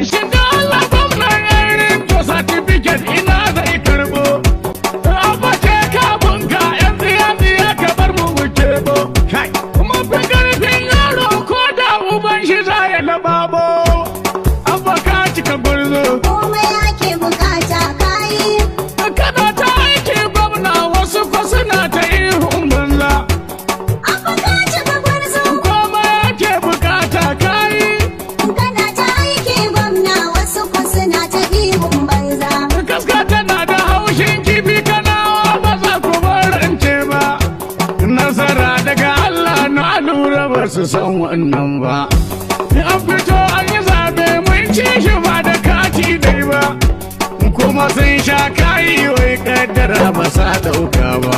Shin da Allah gwamnan yayin to certificate ina zai karbo. Abba ce kafin ka yan tsiya ka bar mu wuce bo. Kuma fi karfin yaro ko da uban shi za ya lababo. Abba ka cika gurzo. Komai ake bukata kayi. Kana ta aiki gwamna wasu ko suna ta ihun banza. Abba ka cika gwarzo. Komai ake bukata kayi. Kana ta aiki gwamna wasu ko suna ta ihun banza. Gaska tana da haushin kifi kanawa ba za ku barance ba. Nasara daga Allah na lura ba su san wannan ba. An fito an yi zaɓe mun ci shi ba da kati dai ba. Kuma sun sha kayi wai kaddara ba sa ɗauka ba.